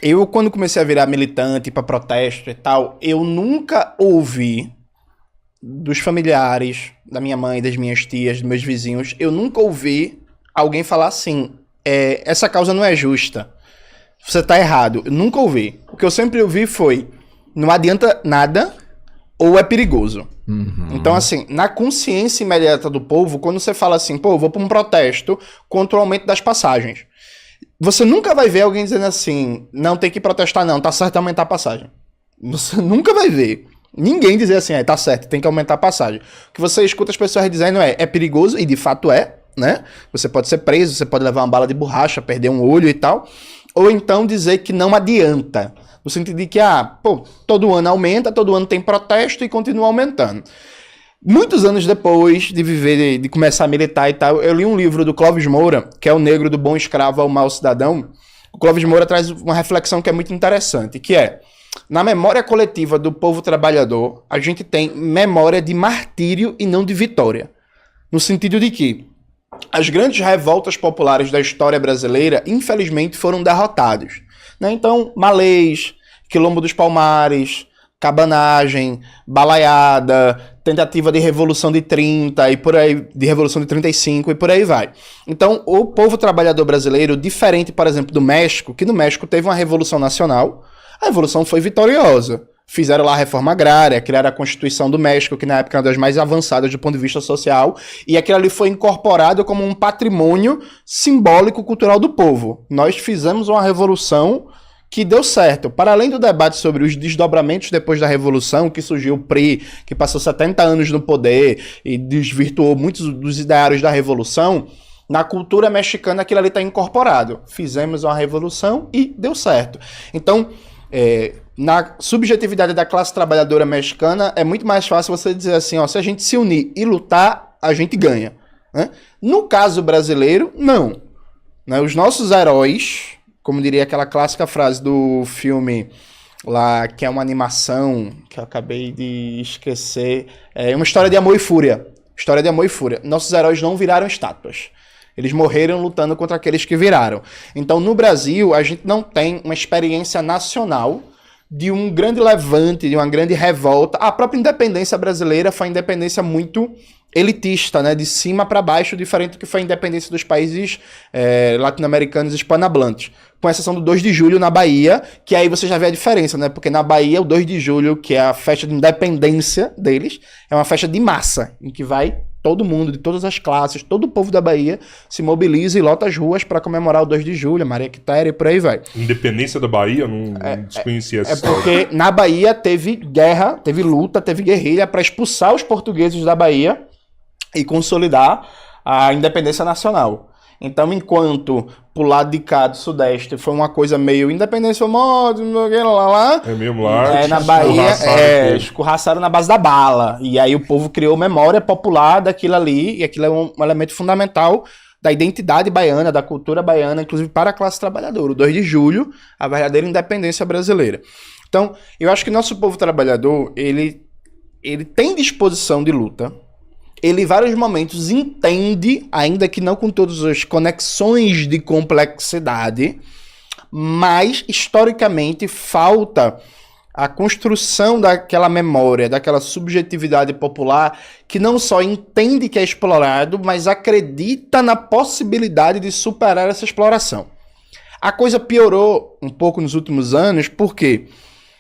Eu, quando comecei a virar militante para protesto e tal, eu nunca ouvi dos familiares, da minha mãe, das minhas tias, dos meus vizinhos, eu nunca ouvi alguém falar assim, essa causa não é justa, você tá errado. Eu nunca ouvi. O que eu sempre ouvi foi, não adianta nada ou é perigoso. Então, assim, na consciência imediata do povo, quando você fala assim, pô, eu vou para um protesto contra o aumento das passagens, você nunca vai ver alguém dizendo assim, não, tem que protestar não, tá certo aumentar a passagem. Você nunca vai ver ninguém dizer assim, tá certo, tem que aumentar a passagem. O que você escuta as pessoas dizendo é perigoso, e de fato né? Você pode ser preso, você pode levar uma bala de borracha, perder um olho e tal. Ou então dizer que não adianta. No sentido de que, todo ano aumenta, todo ano tem protesto e continua aumentando. Muitos anos depois de viver, de começar a militar e tal, eu li um livro do Clóvis Moura, que é O Negro do Bom Escravo ao Mau Cidadão. O Clóvis Moura traz uma reflexão que é muito interessante, que é, na memória coletiva do povo trabalhador, a gente tem memória de martírio e não de vitória. No sentido de que as grandes revoltas populares da história brasileira, infelizmente, foram derrotadas. Né? Então, Malês, Quilombo dos Palmares, cabanagem, balaiada, tentativa de Revolução de 30 e por aí, de Revolução de 35 e por aí vai. Então, o povo trabalhador brasileiro, diferente, por exemplo, do México, que no México teve uma Revolução Nacional, a Revolução foi vitoriosa. Fizeram lá a reforma agrária, criaram a Constituição do México, que na época era uma das mais avançadas do ponto de vista social, e aquilo ali foi incorporado como um patrimônio simbólico cultural do povo. Nós fizemos uma revolução que deu certo. Para além do debate sobre os desdobramentos depois da Revolução, que surgiu o PRI, que passou 70 anos no poder e desvirtuou muitos dos ideários da Revolução, na cultura mexicana aquilo ali está incorporado. Fizemos uma revolução e deu certo. Então, na subjetividade da classe trabalhadora mexicana, é muito mais fácil você dizer assim, se a gente se unir e lutar, a gente ganha. Né? No caso brasileiro, não. Né? Os nossos heróis, como diria aquela clássica frase do filme lá, que é uma animação, que eu acabei de esquecer, uma história de amor e fúria. História de amor e fúria. Nossos heróis não viraram estátuas. Eles morreram lutando contra aqueles que viraram. Então, no Brasil, a gente não tem uma experiência nacional de um grande levante, de uma grande revolta. A própria independência brasileira foi uma independência muito elitista, né? De cima para baixo, diferente do que foi a independência dos países latino-americanos e hispanohablantes. Com exceção do 2 de julho na Bahia, que aí você já vê a diferença, né? Porque na Bahia, o 2 de julho, que é a festa de independência deles, é uma festa de massa, em que vai todo mundo, de todas as classes, todo o povo da Bahia se mobiliza e lota as ruas para comemorar o 2 de julho, Maria Quitéria e por aí vai. Independência da Bahia? Não desconhecia essa história. Porque na Bahia teve guerra, teve luta, teve guerrilha para expulsar os portugueses da Bahia e consolidar a independência nacional. Então, enquanto pro lado de cá do Sudeste foi uma coisa meio independência, lá. É mesmo lá. Na Bahia, escorraçaram na base da bala. E aí o povo criou memória popular daquilo ali, e aquilo é um elemento fundamental da identidade baiana, da cultura baiana, inclusive para a classe trabalhadora. O 2 de julho, a verdadeira independência brasileira. Então, eu acho que nosso povo trabalhador, ele tem disposição de luta. Ele, em vários momentos, entende, ainda que não com todas as conexões de complexidade, mas, historicamente, falta a construção daquela memória, daquela subjetividade popular, que não só entende que é explorado, mas acredita na possibilidade de superar essa exploração. A coisa piorou um pouco nos últimos anos, porque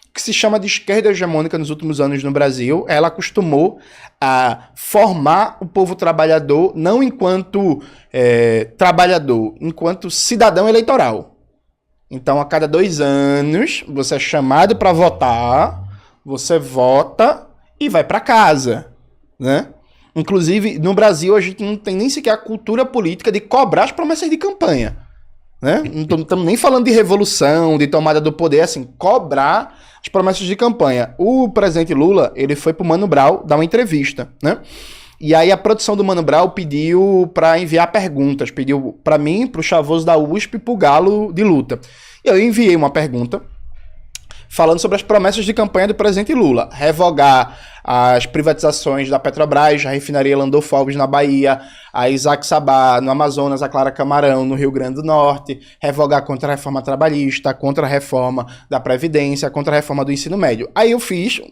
o que se chama de esquerda hegemônica nos últimos anos no Brasil, ela acostumou a formar o povo trabalhador não enquanto trabalhador, enquanto cidadão eleitoral. Então, a cada 2 anos, você é chamado para votar, você vota e vai para casa, né? Inclusive, no Brasil, a gente não tem nem sequer a cultura política de cobrar as promessas de campanha. Né? Não estamos nem falando de revolução, de tomada do poder, assim, cobrar as promessas de campanha. O presidente Lula, ele foi pro Mano Brown dar uma entrevista, né? E aí a produção do Mano Brown pediu para enviar perguntas, pediu para mim, pro Chavoso da USP e pro Galo de Luta. E eu enviei uma pergunta falando sobre as promessas de campanha do presidente Lula. Revogar as privatizações da Petrobras, a refinaria Landolfo Alves na Bahia, a Isaac Sabá no Amazonas, a Clara Camarão no Rio Grande do Norte, revogar contra a reforma trabalhista, contra a reforma da Previdência, contra a reforma do ensino médio. Aí eu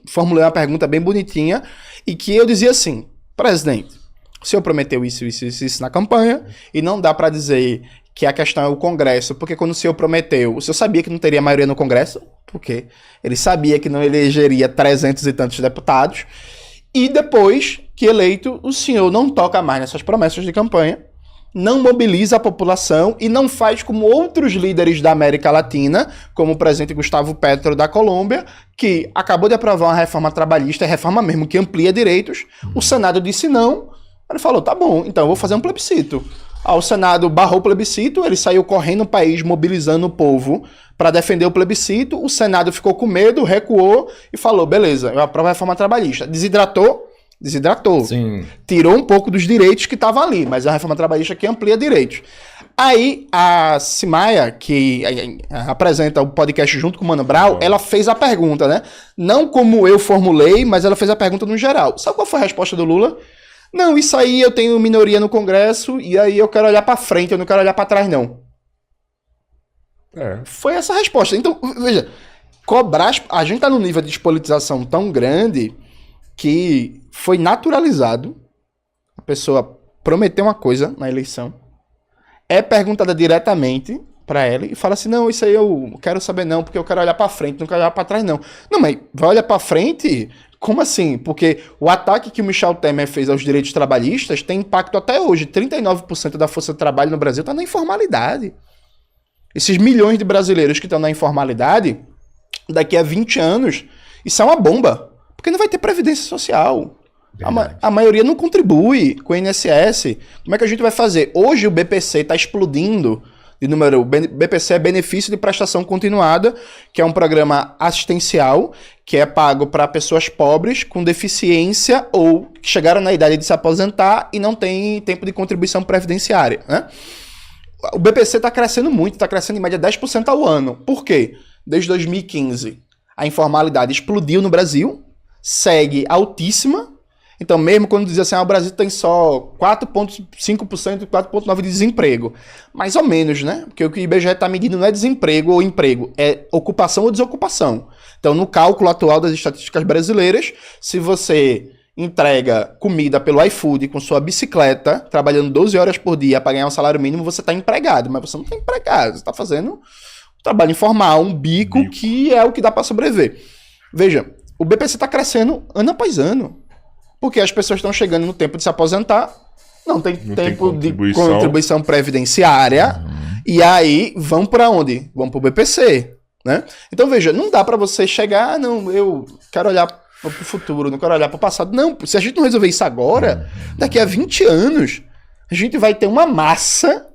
formulei uma pergunta bem bonitinha e que eu dizia assim, presidente, o senhor prometeu isso na campanha e não dá para dizer que a questão é o Congresso, porque quando o senhor prometeu, o senhor sabia que não teria maioria no Congresso, porque ele sabia que não elegeria 300 e tantos deputados, e depois que eleito, o senhor não toca mais nessas promessas de campanha, não mobiliza a população e não faz como outros líderes da América Latina, como o presidente Gustavo Petro da Colômbia, que acabou de aprovar uma reforma trabalhista, reforma mesmo que amplia direitos, o Senado disse não, ele falou, tá bom, então eu vou fazer um plebiscito. O Senado barrou o plebiscito, ele saiu correndo no país, mobilizando o povo para defender o plebiscito, o Senado ficou com medo, recuou e falou, beleza, eu aprovo a reforma trabalhista. Desidratou. Sim. Tirou um pouco dos direitos que estavam ali, mas a reforma trabalhista que amplia direitos. Aí a Cimaia, que apresenta o podcast junto com o Mano Brown, ela fez a pergunta, né? Não como eu formulei, mas ela fez a pergunta no geral. Sabe qual foi a resposta do Lula? Não, isso aí eu tenho minoria no Congresso e aí eu quero olhar pra frente, eu não quero olhar pra trás, não. Foi essa a resposta. Então, veja, a gente tá num nível de despolitização tão grande que foi naturalizado. A pessoa prometeu uma coisa na eleição, é perguntada diretamente pra ela e fala assim, não, isso aí eu quero saber não, porque eu quero olhar pra frente, não quero olhar pra trás, não. Não, mas vai olhar pra frente... Como assim? Porque o ataque que o Michel Temer fez aos direitos trabalhistas tem impacto até hoje. 39% da força de trabalho no Brasil está na informalidade. Esses milhões de brasileiros que estão na informalidade, daqui a 20 anos, isso é uma bomba. Porque não vai ter previdência social. A maioria não contribui com o INSS. Como é que a gente vai fazer? Hoje o BPC está explodindo de número. O BPC é Benefício de Prestação Continuada, que é um programa assistencial que é pago para pessoas pobres com deficiência ou que chegaram na idade de se aposentar e não tem tempo de contribuição previdenciária, né? O BPC está crescendo muito, está crescendo em média 10% ao ano. Por quê? Desde 2015, a informalidade explodiu no Brasil, segue altíssima. Então, mesmo quando dizia assim, o Brasil tem só 4,5% e 4,9% de desemprego. Mais ou menos, né? Porque o que o IBGE está medindo não é desemprego ou emprego, é ocupação ou desocupação. Então, no cálculo atual das estatísticas brasileiras, se você entrega comida pelo iFood com sua bicicleta, trabalhando 12 horas por dia para ganhar um salário mínimo, você está empregado. Mas você não está empregado, você está fazendo um trabalho informal, um bico que é o que dá para sobreviver. Veja, o BPC está crescendo ano após ano. Porque as pessoas estão chegando no tempo de se aposentar, não tem tempo de contribuição previdenciária, e aí vão para onde? Vão para o BPC, né? Então, veja, não dá para você chegar, não, eu quero olhar para o futuro, não quero olhar para o passado. Não, se a gente não resolver isso agora, daqui a 20 anos, a gente vai ter uma massa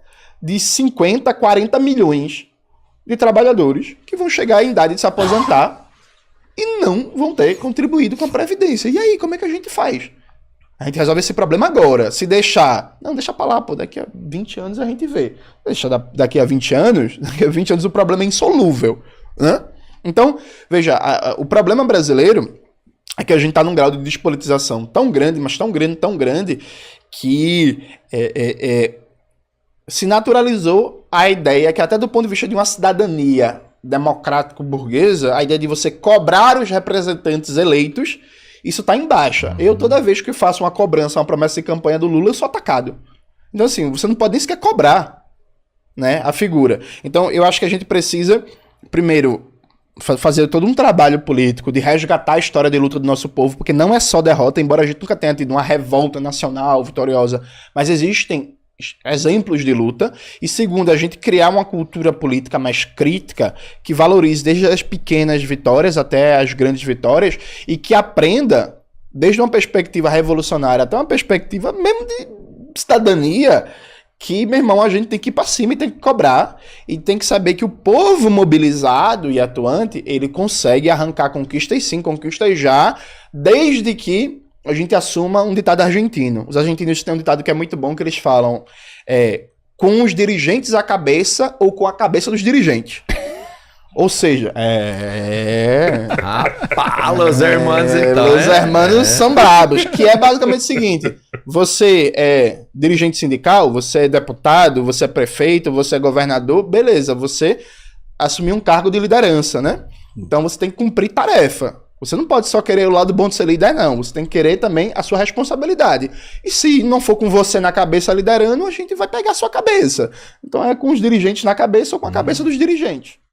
de 50, 40 milhões de trabalhadores que vão chegar em idade de se aposentar e não vão ter contribuído com a Previdência. E aí, como é que a gente faz? A gente resolve esse problema agora. Se deixar... Não, deixa pra lá, pô. Daqui a 20 anos a gente vê. Deixa daqui a 20 anos o problema é insolúvel, né? Então, veja, o problema brasileiro é que a gente tá num grau de despolitização tão grande, mas tão grande, que se naturalizou a ideia que até do ponto de vista de uma cidadania democrático-burguesa, a ideia de você cobrar os representantes eleitos, isso tá em baixa. Eu, toda vez que faço uma cobrança, uma promessa de campanha do Lula, eu sou atacado. Então, assim, você não pode nem sequer cobrar, né, a figura. Então, eu acho que a gente precisa, primeiro, fazer todo um trabalho político de resgatar a história de luta do nosso povo, porque não é só derrota, embora a gente nunca tenha tido uma revolta nacional vitoriosa, mas existem exemplos de luta. E segundo, a gente criar uma cultura política mais crítica, que valorize desde as pequenas vitórias até as grandes vitórias, e que aprenda, desde uma perspectiva revolucionária até uma perspectiva mesmo de cidadania, que, meu irmão, a gente tem que ir pra cima e tem que cobrar, e tem que saber que o povo mobilizado e atuante, ele consegue arrancar conquistas sim, conquistas já, desde que a gente assuma um ditado argentino. Os argentinos têm um ditado que é muito bom, que eles falam com os dirigentes à cabeça ou com a cabeça dos dirigentes. Ou seja, Los hermanos então. Los hermanos são brabos, que é basicamente o seguinte: você é dirigente sindical, você é deputado, você é prefeito, você é governador, beleza, você assumiu um cargo de liderança, né? Então você tem que cumprir tarefa. Você não pode só querer o lado bom de ser líder, não. Você tem que querer também a sua responsabilidade. E se não for com você na cabeça liderando, a gente vai pegar a sua cabeça. Então é com os dirigentes na cabeça ou com a cabeça dos dirigentes.